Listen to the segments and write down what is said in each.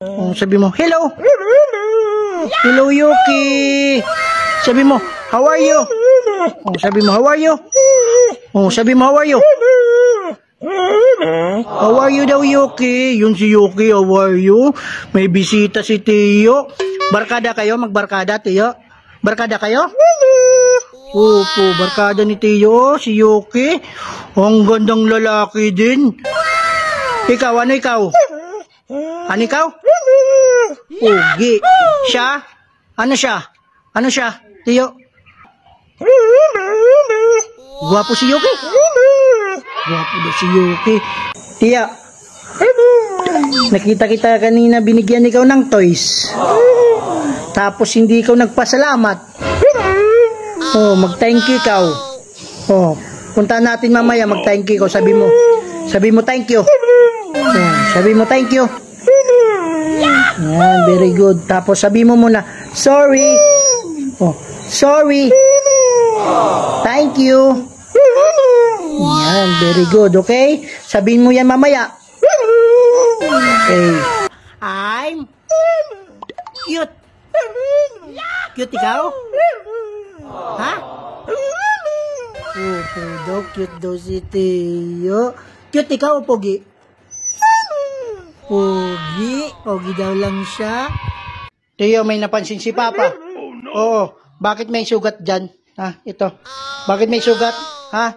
Oh, sabi mo, hello. Hello, Yuki. Sabi mo, how are you? Oh, sabi mo, how are you? Oh, sabi mo, how are you? How are you daw, Yuki? Yun si Yuki, how are you? May bisita si Tio. Barkada kayo? Magbarkada, Tio? Barkada kayo? Opo, barkada ni Tio, si Yuki. Ang gandang lalaki din. Ikaw, ano ikaw? Ano ikaw? Ugi. Siya? Ano siya? Ano siya, Tio? Gwapo si Yuki. Gwapo daw si Yuki. Tia, nakita kita kanina, binigyan ikaw ng toys. Tapos hindi ikaw nagpasalamat. Oh, mag-thank you ikaw. Oh, punta natin mamaya, mag-thank you ikaw. Sabi mo thank you. Oh, sabi mo thank you. Yan, very good. Tapos sabi mo muna, sorry. Oh, sorry. Thank you. Yan, very good. Okay? Sabihin mo yan mamaya. Okay. I'm cute. Cute ikaw? Ha? Oh, cute daw si Tio. Cute ikaw o pogi? Pogi. Pogi daw lang siya. Tio, may napansin si Papa. Oo. Bakit may sugat dyan? Ha? Ito. Bakit may sugat? Ha?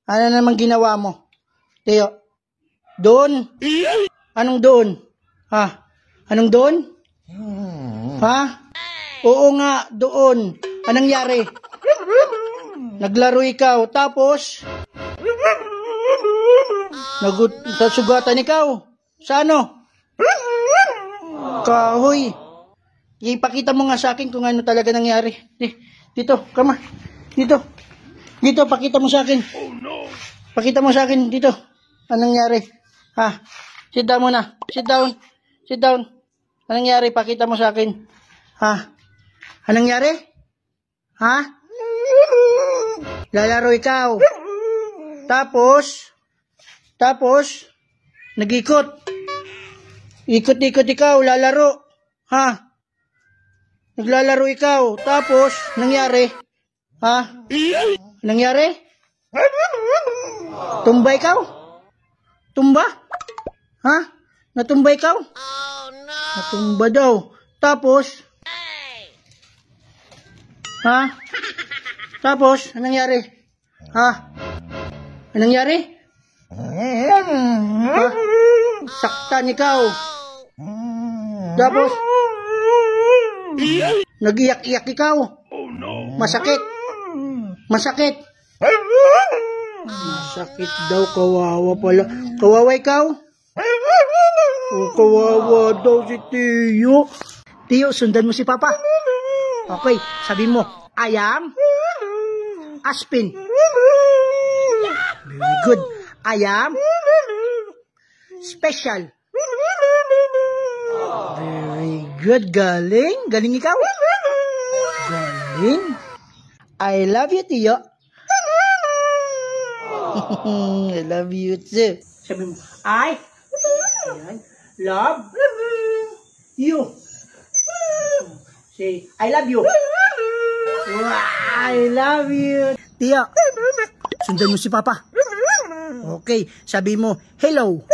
Ano naman ginawa mo? Tio. Doon? Anong doon? Ha? Anong doon? Ha? Oo nga, doon. Anong nangyari? Naglaro ikaw. Tapos? Nasugatan ikaw. Sa ano? Kahoy. Ipakita mo nga sa akin kung ano talaga nangyari. Dito, come on. Dito. Dito, pakita mo sa akin. Pakita mo sa akin dito. Anong nangyari? Ha? Sit down muna. Sit down. Sit down. Anong nangyari? Pakita mo sa akin. Ha? Anong nangyari? Ha? Lalaro ikaw. Tapos, nag-ikot. Ikot-ikot ikaw, lalaro. Ha? Naglalaro ikaw. Tapos, nangyari? Ha? Nangyari? Tumba ikaw? Tumba? Ha? Natumba ikaw? Natumba daw. Tapos? Ha? Tapos, anong nangyari? Ha? Anong nangyari? Ha? Saktan ikaw. Tapos, nag-iyak-iyak ikaw. Masakit. Masakit. Masakit daw, kawawa pala. Kawawa ikaw? Oh, kawawa daw si Tio. Tio, sundan mo si Papa. Okay, sabi mo, I am Aspin. Very good. I am special. Very good. Galing. Galing ikaw. Galing. I love you, Tio. I love you too. Sabi mo, I love you. Say, I love you. I love you. Tio, sundan mo si Papa. Okay, sabi mo, hello.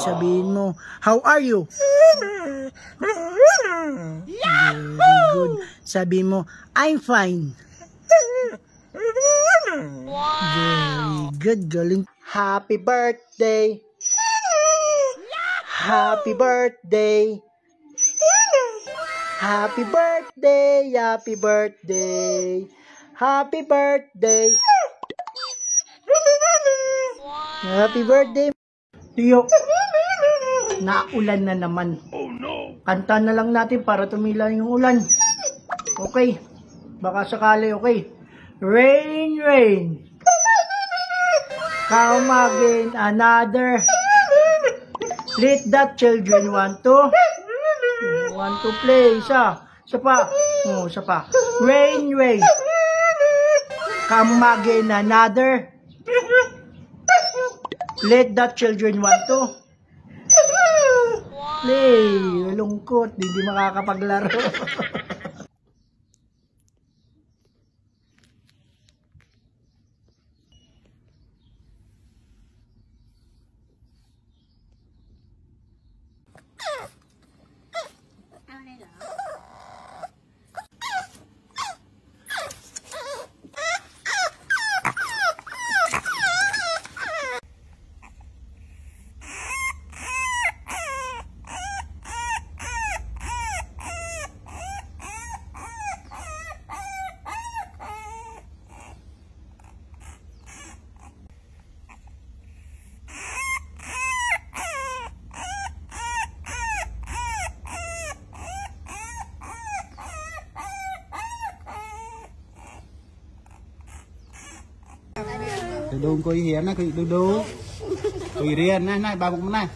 Sabihin mo, how are you? Very good. Sabi mo, I'm fine. Very good, galing. Happy birthday. Happy birthday. Happy birthday. Happy birthday. Happy birthday. Happy birthday. Tio, naulan na naman. Kanta na lang natin para tumila yung ulan. Okay, baka sakali, okay. Rain, rain. Come again, another. Let the children want to play. Isa pa. Oh, isa pa. Rain, rain. Come again, another. Let the children want to Lay, lungkot, hindi makakapaglaro. Đùng coi hiền này, coi đu coi riêng này, này bà bụng này,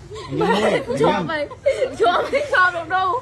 Chúa mày không được đâu.